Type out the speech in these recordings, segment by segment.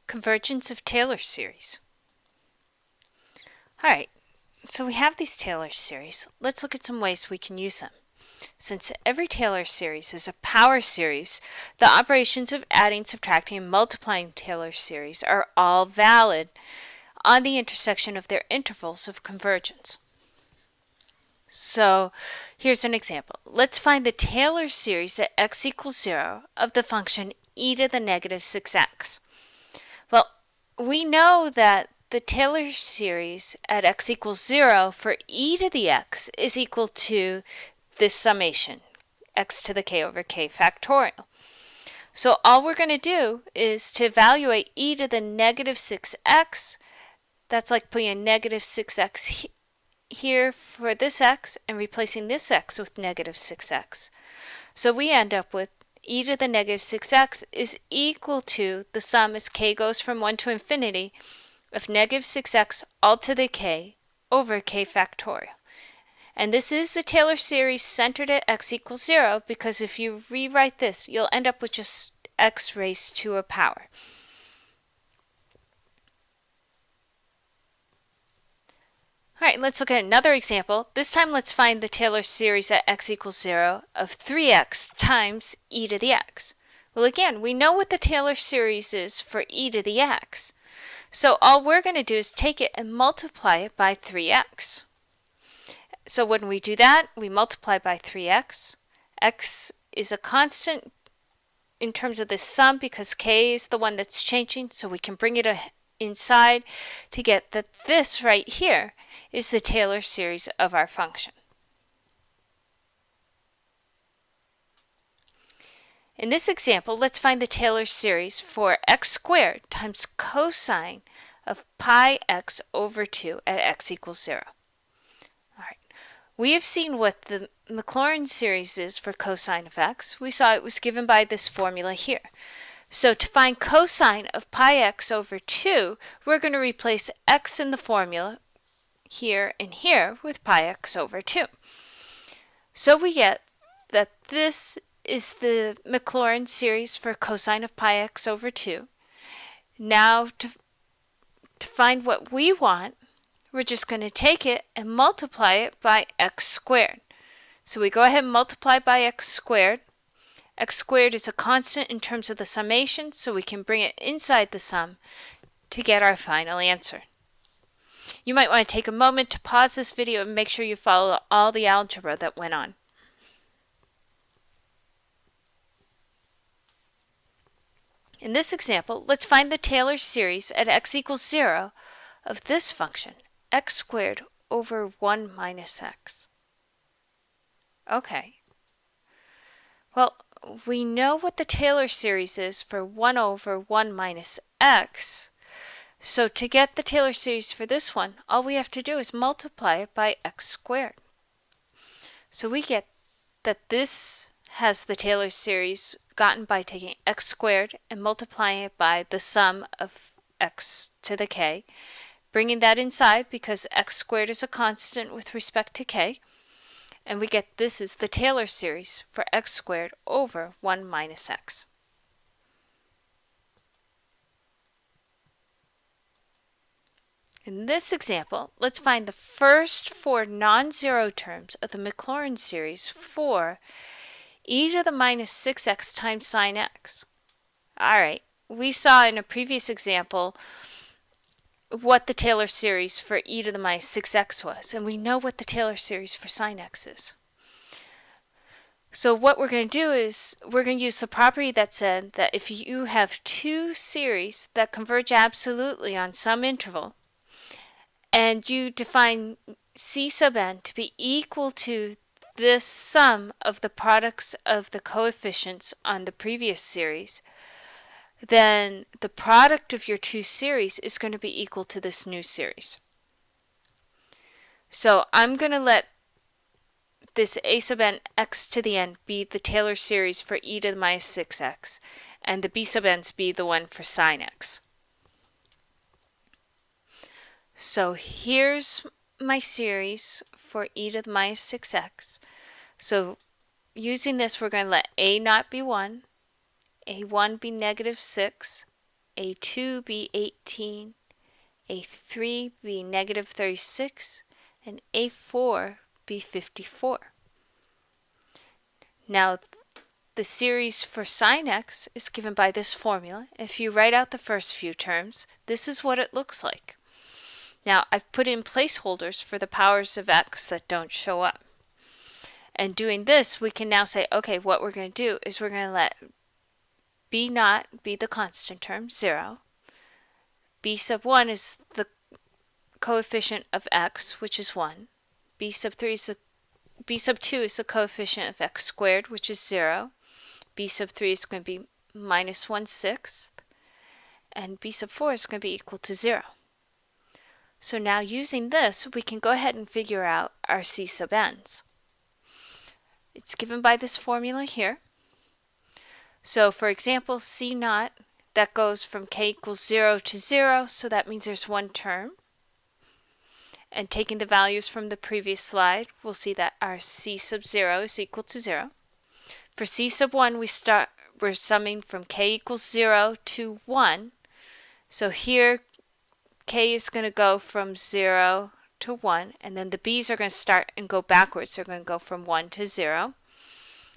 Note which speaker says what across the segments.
Speaker 1: Convergence of Taylor series. Alright, so we have these Taylor series. Let's look at some ways we can use them. Since every Taylor series is a power series, the operations of adding, subtracting, and multiplying Taylor series are all valid on the intersection of their intervals of convergence. So here's an example. Let's find the Taylor series at x equals 0 of the function e to the negative 6x. Well, we know that the Taylor series at x equals 0 for e to the x is equal to this summation, x to the k over k factorial. So all we're going to do is to evaluate e to the negative 6x. That's like putting a negative 6x here for this x and replacing this x with negative 6x. So we end up with e to the negative 6x is equal to the sum as k goes from 1 to infinity of negative 6x all to the k over k factorial. And this is the Taylor series centered at x equals 0 because if you rewrite this, you'll end up with just x raised to a power. Alright, let's look at another example. This time let's find the Taylor series at x equals 0 of 3x times e to the x. Well, again, we know what the Taylor series is for e to the x. So all we're going to do is take it and multiply it by 3x. So when we do that, we multiply by 3x. X is a constant in terms of this sum because k is the one that's changing, so we can bring it inside to get that this right here is the Taylor series of our function. In this example, let's find the Taylor series for x squared times cosine of pi x over 2 at x equals 0. Alright, we have seen what the Maclaurin series is for cosine of x. We saw it was given by this formula here. So to find cosine of pi x over 2, we're going to replace x in the formula here and here with pi x over 2. So we get that this is the Maclaurin series for cosine of pi x over 2. Now to find what we want, we're just going to take it and multiply it by x squared. So we go ahead and multiply by x squared. X squared is a constant in terms of the summation, so we can bring it inside the sum to get our final answer. You might want to take a moment to pause this video and make sure you follow all the algebra that went on. In this example, let's find the Taylor series at x equals 0 of this function, x squared over 1 minus x. Okay. Well, we know what the Taylor series is for 1 over 1 minus x. So to get the Taylor series for this one, all we have to do is multiply it by x squared. So we get that this has the Taylor series gotten by taking x squared and multiplying it by the sum of x to the k, bringing that inside because x squared is a constant with respect to k, and we get this is the Taylor series for x squared over 1 minus x. In this example, let's find the first 4 non-zero terms of the Maclaurin series for e to the minus 6x times sine x. Alright, we saw in a previous example what the Taylor series for e to the minus 6x was, and we know what the Taylor series for sine x is. So what we're going to do is we're going to use the property that said that if you have two series that converge absolutely on some interval, and you define c sub n to be equal to this sum of the products of the coefficients on the previous series, then the product of your two series is going to be equal to this new series. So I'm going to let this a sub n x to the n be the Taylor series for e to the minus 6x, and the b sub n's be the one for sine x. So here's my series for e to the minus 6x. So using this, we're going to let a naught be 1, a1 be negative 6, A2 be 18, A3 be negative 36, and A4 be 54. Now, the series for sine x is given by this formula. If you write out the first few terms, this is what it looks like. Now, I've put in placeholders for the powers of x that don't show up. And doing this, we can now say, okay, what we're going to do is we're going to let b naught be the constant term, 0. B sub 1 is the coefficient of x, which is 1. B sub 2 is the coefficient of x squared, which is 0. B sub 3 is going to be minus 1/6. And B sub 4 is going to be equal to 0. So now using this, we can go ahead and figure out our C sub n's. It's given by this formula here. So for example, C naught, that goes from k equals 0 to 0, so that means there's one term. And taking the values from the previous slide, we'll see that our C sub 0 is equal to 0. For C sub 1, we're summing from k equals 0 to 1. So here, k is going to go from 0 to 1, and then the b's are going to start and go backwards. They're going to go from 1 to 0.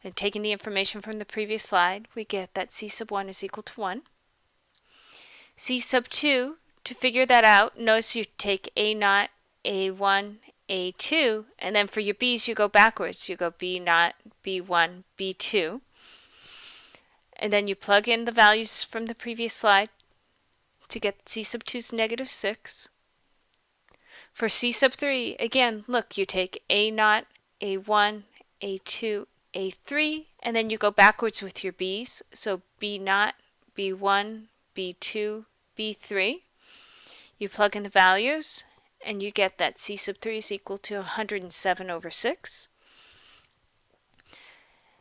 Speaker 1: And taking the information from the previous slide, we get that C sub 1 is equal to 1. C sub 2, to figure that out, notice you take A naught, A1, A2, and then for your b's you go backwards. You go B naught, B1, B2. And then you plug in the values from the previous slide to get C sub 2's negative 6. For C sub 3, again, look, you take A naught, A1, A2, A3, and then you go backwards with your b's. So B naught, B1, B2, B3. You plug in the values, and you get that C sub 3 is equal to 107/6.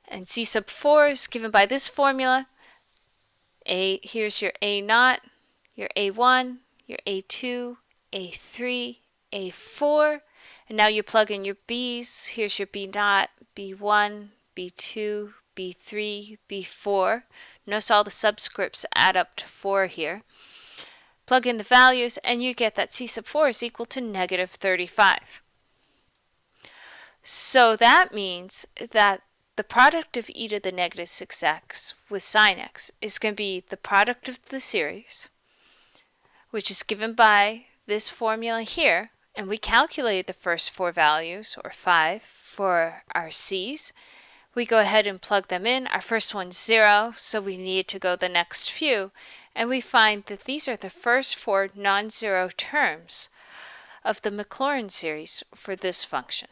Speaker 1: And C sub 4 is given by this formula. Here's your A naught, your A1, your A2, A3, A4, and now you plug in your B's. Here's your B naught, B1, B2, B3, B4. Notice all the subscripts add up to 4 here. Plug in the values, and you get that C sub 4 is equal to negative 35. So that means that the product of e to the negative 6x with sine x is going to be the product of the series, which is given by this formula here, and we calculated the first 4 values, or 5, for our c's. We go ahead and plug them in. Our first one's 0, so we need to go the next few, and we find that these are the first 4 non-zero terms of the Maclaurin series for this function.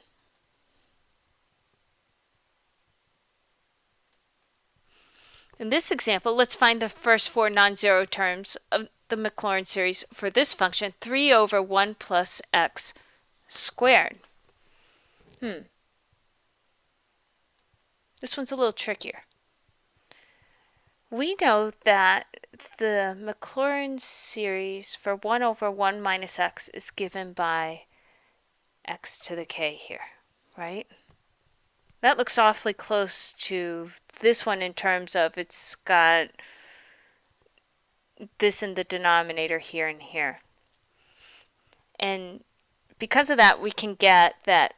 Speaker 1: In this example, let's find the first 4 non-zero terms of the Maclaurin series for this function, 3 over 1 plus x squared. This one's a little trickier. We know that the Maclaurin series for 1 over 1 minus x is given by x to the k here, right? That looks awfully close to this one in terms of it's got this in the denominator here and here. And because of that, we can get that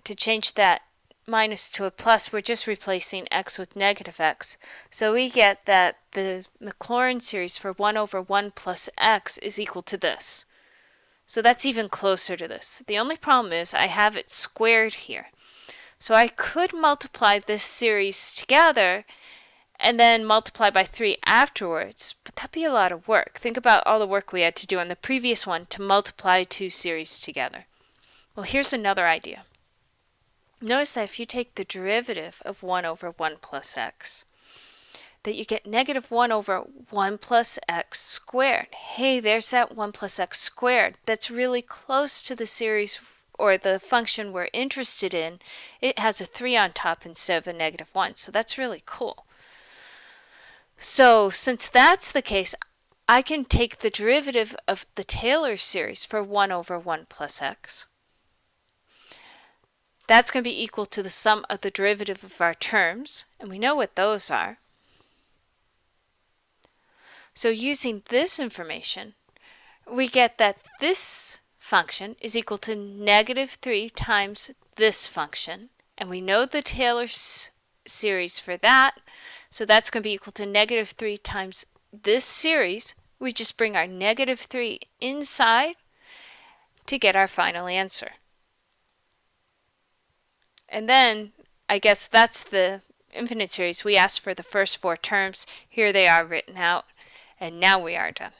Speaker 1: to change that minus to a plus, we're just replacing x with negative x. So we get that the Maclaurin series for 1 over 1 plus x is equal to this. So that's even closer to this. The only problem is I have it squared here. So I could multiply this series together and then multiply by 3 afterwards, but that'd be a lot of work. Think about all the work we had to do on the previous one to multiply 2 series together. Well, here's another idea. Notice that if you take the derivative of 1 over 1 plus x, that you get negative 1 over 1 plus x squared. Hey, there's that 1 plus x squared. That's really close to the series or the function we're interested in. It has a 3 on top instead of a negative 1, so that's really cool. So since that's the case, I can take the derivative of the Taylor series for 1 over 1 plus x. That's going to be equal to the sum of the derivative of our terms, and we know what those are. So using this information, we get that this function is equal to negative 3 times this function. And we know the Taylor series for that. So that's going to be equal to negative 3 times this series. We just bring our negative 3 inside to get our final answer. And then I guess that's the infinite series. We asked for the first 4 terms. Here they are written out. And now we are done.